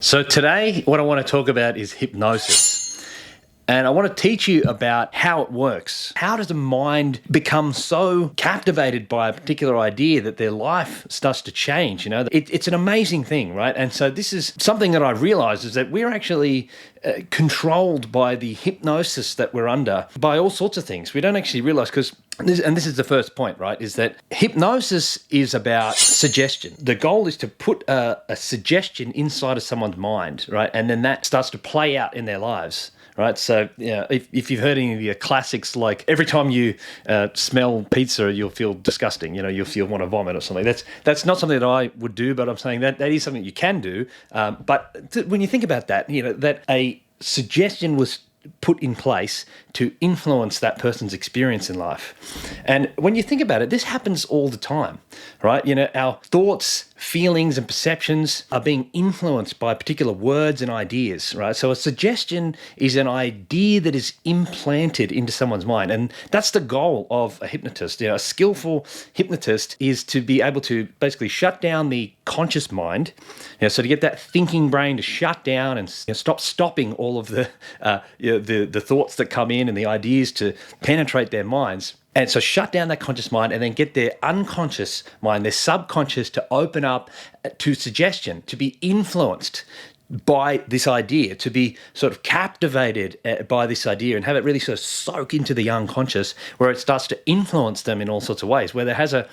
So today, what I want to talk about is hypnosis. And I want to teach you about how it works. How does the mind become so captivated by a particular idea that their life starts to change? You know, it's an amazing thing, right? And so this is something that I realized is that we're actually controlled by the hypnosis that we're under by all sorts of things. We don't actually realize because this is the first point, right, is that hypnosis is about suggestion. The goal is to put a suggestion inside of someone's mind, right, and then that starts to play out in their lives, right? So, you know, if you've heard any of the classics, like every time you smell pizza, you'll feel disgusting, you know, you'll want to vomit or something. That's not something that I would do, but I'm saying that is something you can do. But when you think about that, you know, that a suggestion was put in place to influence that person's experience in life. And when you think about it, this happens all the time, right? You know, our thoughts, feelings, and perceptions are being influenced by particular words and ideas, right? So a suggestion is an idea that is implanted into someone's mind. And that's the goal of a hypnotist. You know, a skillful hypnotist is to be able to basically shut down the conscious mind, you know, so to get that thinking brain to shut down and stop stopping all of the thoughts that come in and the ideas to penetrate their minds. And so shut down that conscious mind and then get their unconscious mind, their subconscious, to open up to suggestion, to be influenced by this idea, to be sort of captivated by this idea and have it really sort of soak into the unconscious, where it starts to influence them in all sorts of ways, where there has an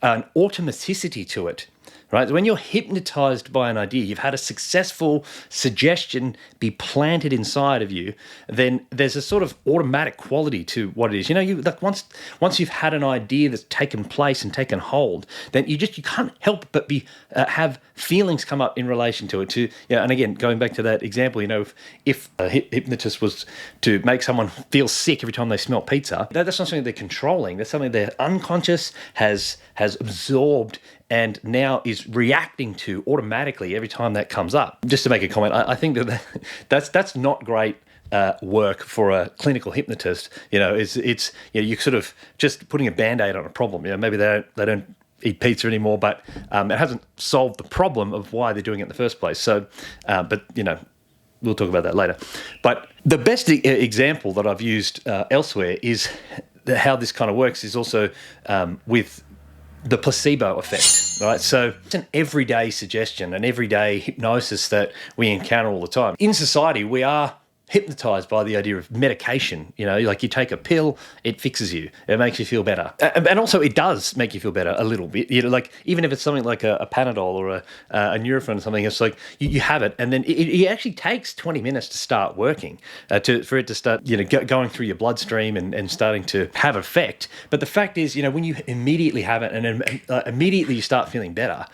automaticity to it. Right? When you're hypnotized by an idea, you've had a successful suggestion be planted inside of you, then there's a sort of automatic quality to what it is. You know, like once you've had an idea that's taken place and taken hold, then you can't help but have feelings come up in relation to it. And again, going back to that example, you know, if a hypnotist was to make someone feel sick every time they smell pizza, that's not something they're controlling. That's something their unconscious has absorbed and now is reacting to automatically every time that comes up. Just to make a comment, I think that's not great work for a clinical hypnotist. You know, it's you know, you're sort of just putting a Band-Aid on a problem. You know, maybe they don't eat pizza anymore, but it hasn't solved the problem of why they're doing it in the first place. So, but you know, we'll talk about that later. But the best example that I've used elsewhere is how this kind of works is also with the placebo effect, right? So it's an everyday suggestion, an everyday hypnosis that we encounter all the time. In society, we are hypnotized by the idea of medication. You know, like you take a pill, it fixes you. It makes you feel better. And also it does make you feel better a little bit. You know, like even if it's something like a Panadol or a Nurofen or something, it's like you have it and then it actually takes 20 minutes to start working, for it to start, you know, going through your bloodstream and starting to have effect. But the fact is, you know, when you immediately have it and immediately you start feeling better,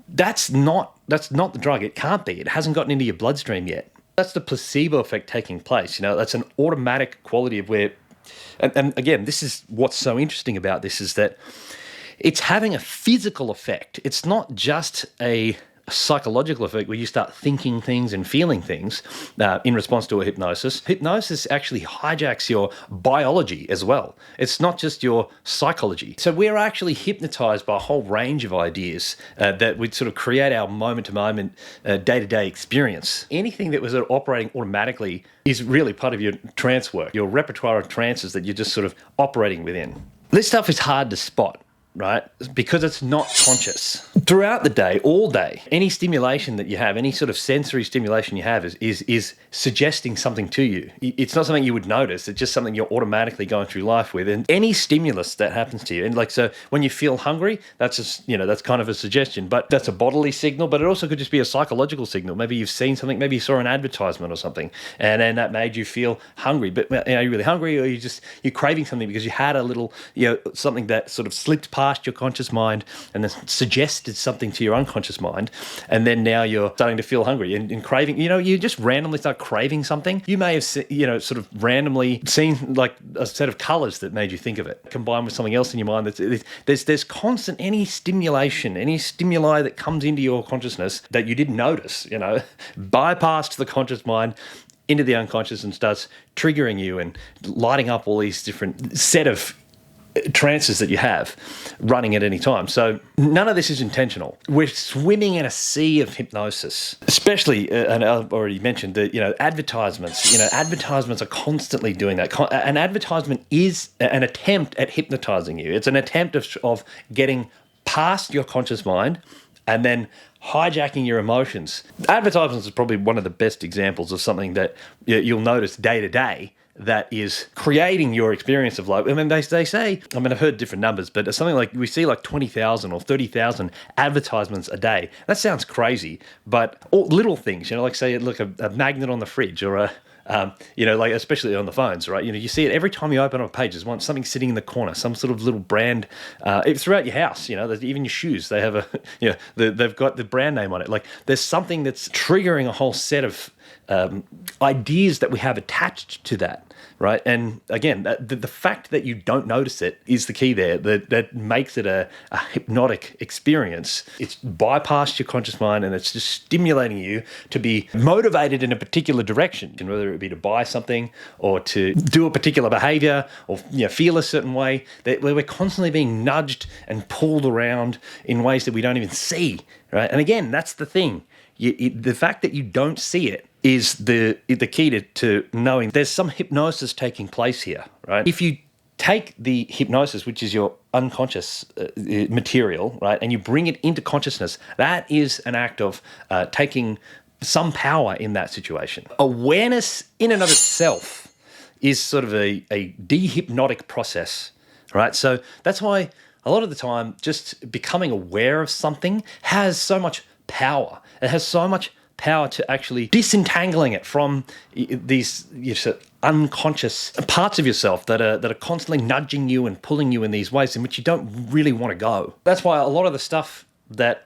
that's not the drug. It can't be. It hasn't gotten into your bloodstream yet. That's the placebo effect taking place. You know, that's an automatic quality of where, and again, this is what's so interesting about this is that it's having a physical effect. It's not just a psychological effect where you start thinking things and feeling things in response to a hypnosis. Hypnosis actually hijacks your biology as well. It's not just your psychology. So we're actually hypnotized by a whole range of ideas that would sort of create our moment-to-moment, day-to-day experience. Anything that was operating automatically is really part of your trance work, your repertoire of trances that you're just sort of operating within. This stuff is hard to spot, right? Because it's not conscious. Throughout the day, all day, any stimulation that you have, any sort of sensory stimulation you have is suggesting something to you. It's not something you would notice. It's just something you're automatically going through life with. And any stimulus that happens to you, and like, so when you feel hungry, that's just, you know, that's kind of a suggestion, but that's a bodily signal, but it also could just be a psychological signal. Maybe you've seen something, maybe you saw an advertisement or something, and then that made you feel hungry. But are you really hungry, or you're craving something because you had a little, you know, something that sort of slipped past your conscious mind and then suggested something to your unconscious mind, and then now you're starting to feel hungry and craving. You know, you just randomly start craving something. You may have, you know, sort of randomly seen like a set of colours that made you think of it, combined with something else in your mind. There's constant any stimulation, any stimuli that comes into your consciousness that you didn't notice. You know, bypassed the conscious mind into the unconscious and starts triggering you and lighting up all these different set of trances that you have running at any time. So none of this is intentional. We're swimming in a sea of hypnosis, especially, and I've already mentioned that, advertisements. Advertisements are constantly doing that. An advertisement is an attempt at hypnotizing you. It's an attempt of getting past your conscious mind and then hijacking your emotions. Advertisements is probably one of the best examples of something that you'll notice day to day that is creating your experience of life. I mean, they say, I've heard different numbers, but it's something like we see like 20,000 or 30,000 advertisements a day. That sounds crazy, but all little things, like say, look, a magnet on the fridge or like especially on the phones, right? You see it every time you open up a page. There's something sitting in the corner, some sort of little brand. It's throughout your house, even your shoes. They have they've got the brand name on it. Like there's something that's triggering a whole set of ideas that we have attached to that. Right. And again, the fact that you don't notice it is the key there. That makes it a hypnotic experience. It's bypassed your conscious mind and it's just stimulating you to be motivated in a particular direction, whether it be to buy something or to do a particular behaviour or feel a certain way. That we're constantly being nudged and pulled around in ways that we don't even see. Right. And again, that's the thing. The fact that you don't see it is the key to knowing there's some hypnosis taking place here, right? If you take the hypnosis, which is your unconscious material, right, and you bring it into consciousness, that is an act of taking some power in that situation. Awareness in and of itself is sort of a dehypnotic process, right? So that's why a lot of the time just becoming aware of something has so much power. It has so much power to actually disentangling it from these unconscious parts of yourself that are constantly nudging you and pulling you in these ways in which you don't really want to go. That's why a lot of the stuff that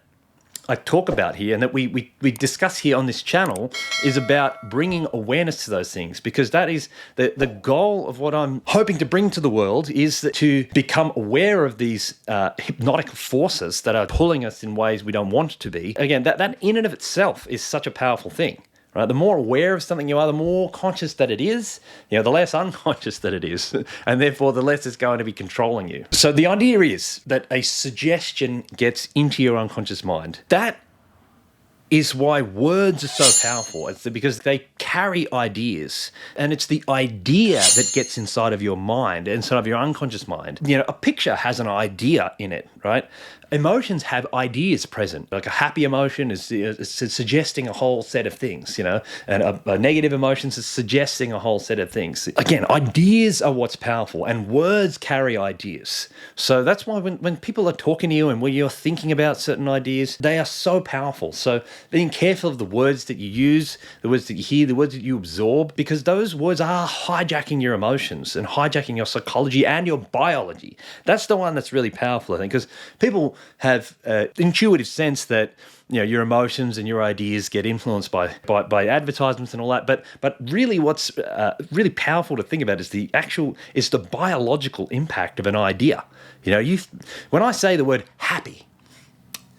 I talk about here and that we discuss here on this channel is about bringing awareness to those things, because that is the goal of what I'm hoping to bring to the world, is that to become aware of these hypnotic forces that are pulling us in ways we don't want to be. Again, that in and of itself is such a powerful thing. Right? The more aware of something you are, the more conscious that it is, the less unconscious that it is, and therefore the less it's going to be controlling you. So the idea is that a suggestion gets into your unconscious mind. That is why words are so powerful. It's because they carry ideas, and it's the idea that gets inside of your mind, inside of your unconscious mind. A picture has an idea in it, right? Emotions have ideas present. Like a happy emotion is suggesting a whole set of things, and a negative emotion is suggesting a whole set of things. Again, ideas are what's powerful, and words carry ideas. So that's why when people are talking to you and when you're thinking about certain ideas, they are so powerful. So being careful of the words that you use, the words that you hear, the words that you absorb, because those words are hijacking your emotions and hijacking your psychology and your biology. That's the one that's really powerful, I think, because people have intuitive sense that your emotions and your ideas get influenced by advertisements and all that. But really, what's really powerful to think about is the biological impact of an idea. When I say the word happy,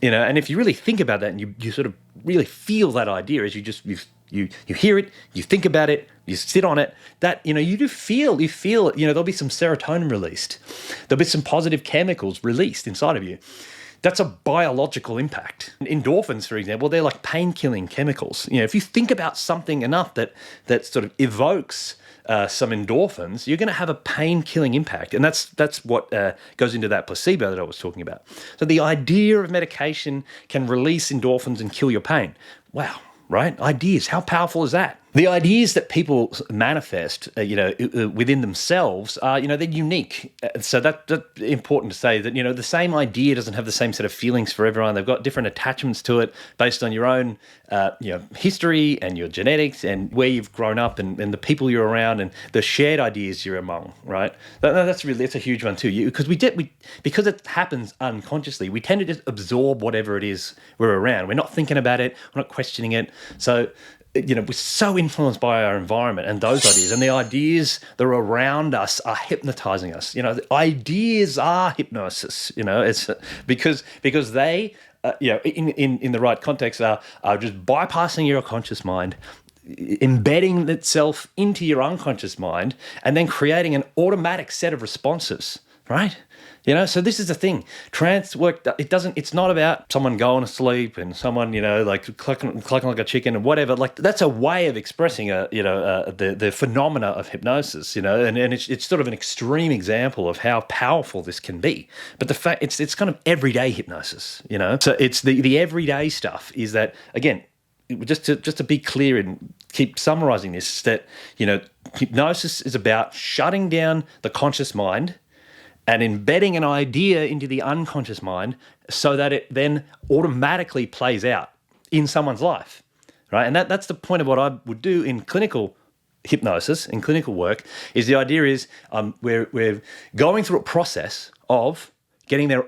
and if you really think about that and you sort of really feel that idea as you hear it, you think about it, you sit on it, that, you do feel it, there'll be some serotonin released. There'll be some positive chemicals released inside of you. That's a biological impact. Endorphins, for example, they're like pain-killing chemicals. If you think about something enough that sort of evokes some endorphins, you're going to have a pain-killing impact. And that's what goes into that placebo that I was talking about. So the idea of medication can release endorphins and kill your pain. Wow, right? Ideas, how powerful is that? The ideas that people manifest, within themselves are, they're unique. So that's important to say that, the same idea doesn't have the same set of feelings for everyone. They've got different attachments to it based on your own, history and your genetics and where you've grown up and the people you're around and the shared ideas you're among, right? That's a huge one too. Because because it happens unconsciously, we tend to just absorb whatever it is we're around. We're not thinking about it. We're not questioning it. So, we're so influenced by our environment and those ideas, and the ideas that are around us are hypnotizing us. The ideas are hypnosis. It's because they, in the right context, are just bypassing your conscious mind, embedding itself into your unconscious mind, and then creating an automatic set of responses right? So this is the thing. Trance work, it's not about someone going to sleep and someone, like clucking like a chicken and whatever. Like, that's a way of expressing, the phenomena of hypnosis, and it's sort of an extreme example of how powerful this can be. But the fact, it's kind of everyday hypnosis, So it's the everyday stuff is that, again, just to be clear and keep summarizing this, that, hypnosis is about shutting down the conscious mind and embedding an idea into the unconscious mind so that it then automatically plays out in someone's life, right? And that's the point of what I would do in clinical hypnosis, in clinical work, is the idea is we're going through a process of getting their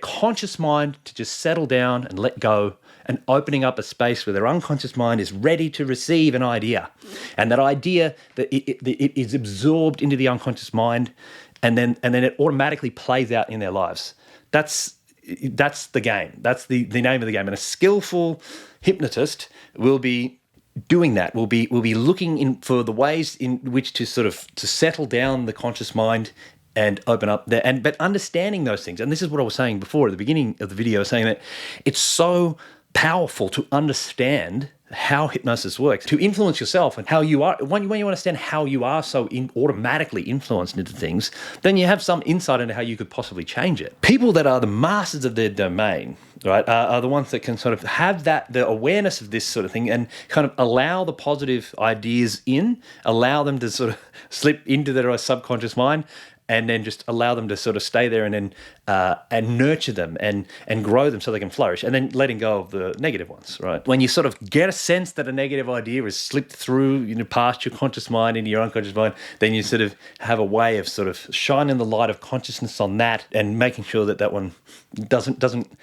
conscious mind to just settle down and let go, and opening up a space where their unconscious mind is ready to receive an idea. And that idea, that it is absorbed into the unconscious mind, and then it automatically plays out in their lives. That's the game. That's the name of the game. And a skillful hypnotist will be doing that. We'll be looking for the ways in which to settle down the conscious mind and open up there. But understanding those things, and this is what I was saying before at the beginning of the video, saying that it's so powerful to understand how hypnosis works, to influence yourself and how you are. When you understand how you are so automatically influenced into things, then you have some insight into how you could possibly change it. People that are the masters of their domain, right, are the ones that can sort of have the awareness of this sort of thing and kind of allow the positive ideas in, allow them to sort of slip into their subconscious mind, and then just allow them to sort of stay there and then and nurture them and grow them so they can flourish, and then letting go of the negative ones, right? When you sort of get a sense that a negative idea has slipped through, past your conscious mind into your unconscious mind, then you sort of have a way of sort of shining the light of consciousness on that and making sure that one doesn't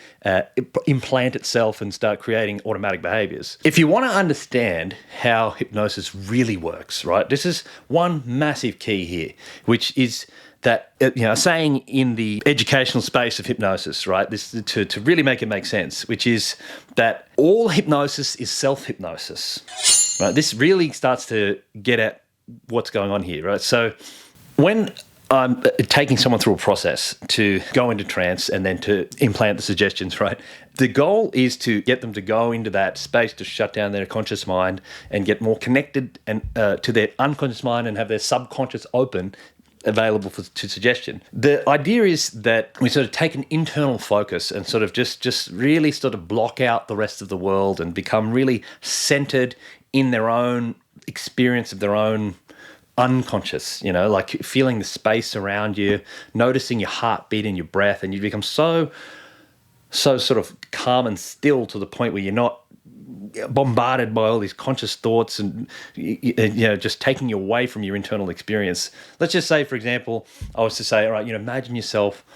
implant itself and start creating automatic behaviors. If you want to understand how hypnosis really works, right, this is one massive key here, which is that, saying in the educational space of hypnosis, right, this to really make it make sense, which is that all hypnosis is self-hypnosis, right? This really starts to get at what's going on here, right? So when I'm taking someone through a process to go into trance and then to implant the suggestions, right? The goal is to get them to go into that space to shut down their conscious mind and get more connected and to their unconscious mind and have their subconscious open, available to suggestion. The idea is that we sort of take an internal focus and sort of just really sort of block out the rest of the world and become really centered in their own experience of their own unconscious, like feeling the space around you, noticing your heartbeat and your breath, and you become so sort of calm and still to the point where you're not bombarded by all these conscious thoughts and just taking you away from your internal experience. Let's just say, for example, I was to say, all right, imagine yourself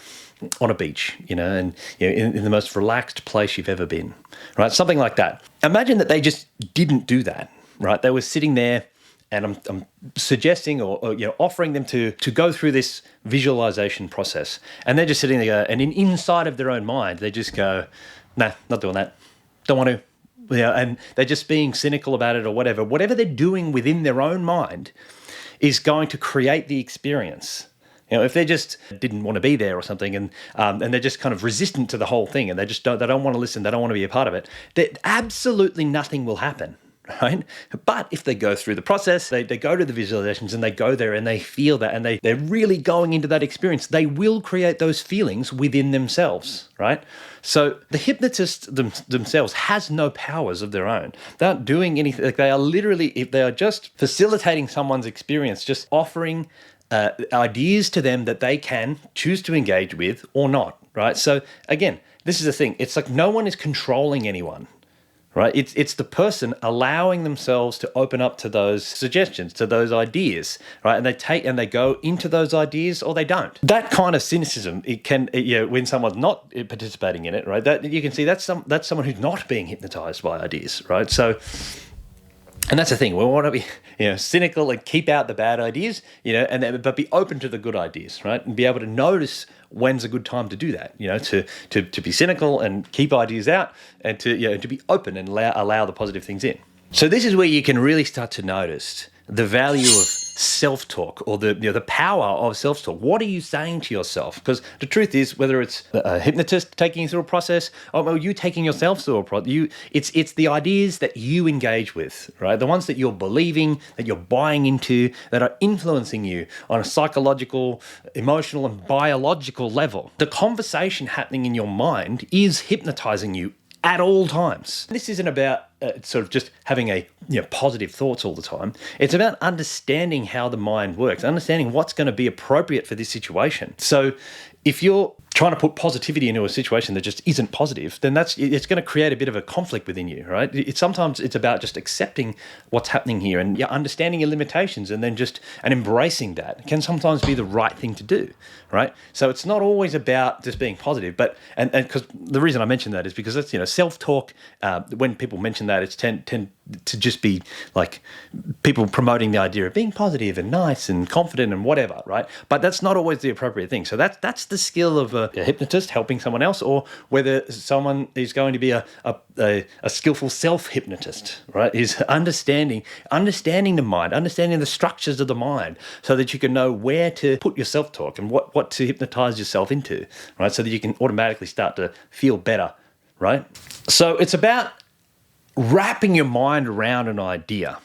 on a beach, and in the most relaxed place you've ever been, right? Something like that. Imagine that they just didn't do that, right? They were sitting there, and I'm suggesting or offering them to go through this visualization process, and they're just sitting there, and inside of their own mind, they just go, nah, not doing that, don't want to. And they're just being cynical about it or whatever. Whatever they're doing within their own mind is going to create the experience. If they just didn't want to be there or something, and they're just kind of resistant to the whole thing, and they don't want to listen, they don't want to be a part of it, that absolutely nothing will happen. Right? But if they go through the process, they go to the visualizations and they go there and they feel that and they're really going into that experience, they will create those feelings within themselves, right? So the hypnotist themselves has no powers of their own. They're not doing anything. Like, they are literally, if they are just facilitating someone's experience, just offering ideas to them that they can choose to engage with or not, right? So again, this is the thing. It's like no one is controlling anyone. Right? It's the person allowing themselves to open up to those suggestions, to those ideas, right? And they go into those ideas or they don't. That kind of cynicism, it can, when someone's not participating in it, right? That you can see that's someone who's not being hypnotized by ideas, right? So, and that's the thing. We want to be, cynical and keep out the bad ideas, but be open to the good ideas, right? And be able to notice when's a good time to do that, to be cynical and keep ideas out, and to be open and allow the positive things in. So this is where you can really start to notice the value of self-talk, or the power of self-talk. What are you saying to yourself? Because the truth is, whether it's a hypnotist taking you through a process, or you taking yourself through a process, it's the ideas that you engage with, right? The ones that you're believing, that you're buying into, that are influencing you on a psychological, emotional, and biological level. The conversation happening in your mind is hypnotizing you at all times. This isn't about sort of just having positive thoughts all the time. It's about understanding how the mind works, understanding what's going to be appropriate for this situation. So if you're trying to put positivity into a situation that just isn't positive, then it's going to create a bit of a conflict within you, right? Sometimes it's about just accepting what's happening here and understanding your limitations, and then and embracing that can sometimes be the right thing to do, right? So it's not always about just being positive, but and because the reason I mention that is because that's self-talk. When people mention that, it's tend to just be like people promoting the idea of being positive and nice and confident and whatever, right? But that's not always the appropriate thing. So that's the skill of a hypnotist helping someone else, or whether someone is going to be a skillful self-hypnotist, right? Is understanding the mind, understanding the structures of the mind, so that you can know where to put your self-talk and what to hypnotize yourself into, right? So that you can automatically start to feel better, right? So it's about wrapping your mind around an idea.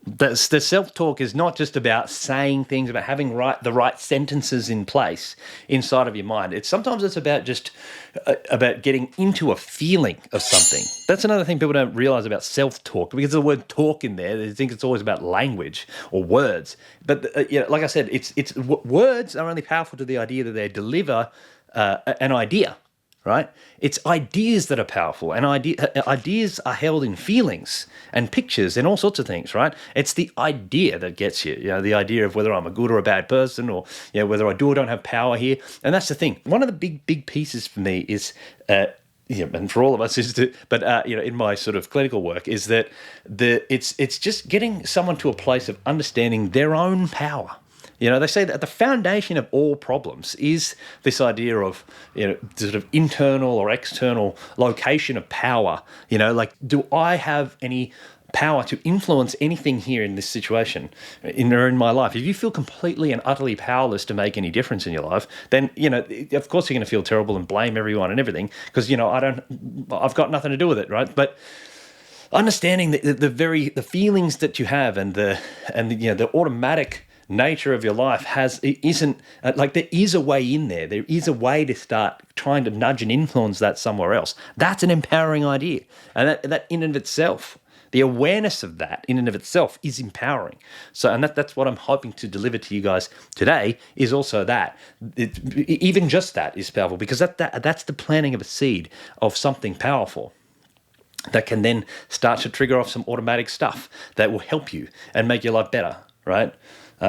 The self-talk is not just about saying things, about having the right sentences in place inside of your mind. Sometimes it's about just about getting into a feeling of something. That's another thing people don't realize about self-talk, because the word talk in there, they think it's always about language or words. But like I said, words are only powerful to the idea that they deliver an idea. Right? It's ideas that are powerful, and ideas are held in feelings and pictures and all sorts of things, right? It's the idea that gets you, the idea of whether I'm a good or a bad person, or whether I do or don't have power here. And that's the thing. One of the big pieces for me is, and for all of us in my sort of clinical work, is that it's just getting someone to a place of understanding their own power. They say that the foundation of all problems is this idea of, sort of internal or external location of power. Like, do I have any power to influence anything here in this situation in my life? If you feel completely and utterly powerless to make any difference in your life, then, of course you're going to feel terrible and blame everyone and everything, because, I've got nothing to do with it, right? But understanding the feelings that you have and the automatic nature of your life isn't like, there is a way in there. There is a way to start trying to nudge and influence that somewhere else. That's an empowering idea. And that in and of itself, the awareness of that in and of itself is empowering. So, and that's what I'm hoping to deliver to you guys today, is also that. Even just that is powerful, because that's the planting of a seed of something powerful that can then start to trigger off some automatic stuff that will help you and make your life better, right?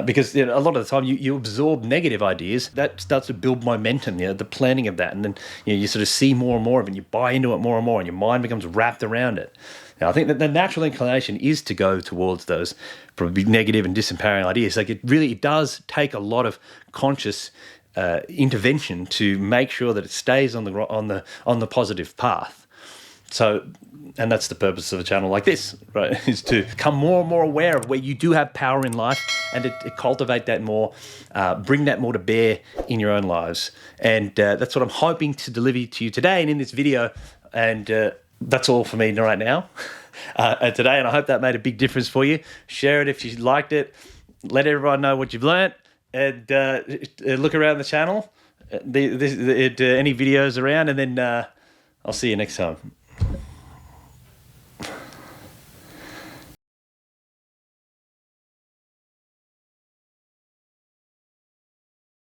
Because a lot of the time you absorb negative ideas, that starts to build momentum, the planning of that, and then you sort of see more and more of it, and you buy into it more and more, and your mind becomes wrapped around it. Now, I think that the natural inclination is to go towards those probably negative and disempowering ideas. Like, it does take a lot of conscious intervention to make sure that it stays on the positive path. So, and that's the purpose of a channel like this, right? Is to become more and more aware of where you do have power in life, and to cultivate that more, bring that more to bear in your own lives. And that's what I'm hoping to deliver to you today and in this video. And that's all for me right now today. And I hope that made a big difference for you. Share it if you liked it. Let everyone know what you've learnt. And look around the channel, any videos around, and then I'll see you next time.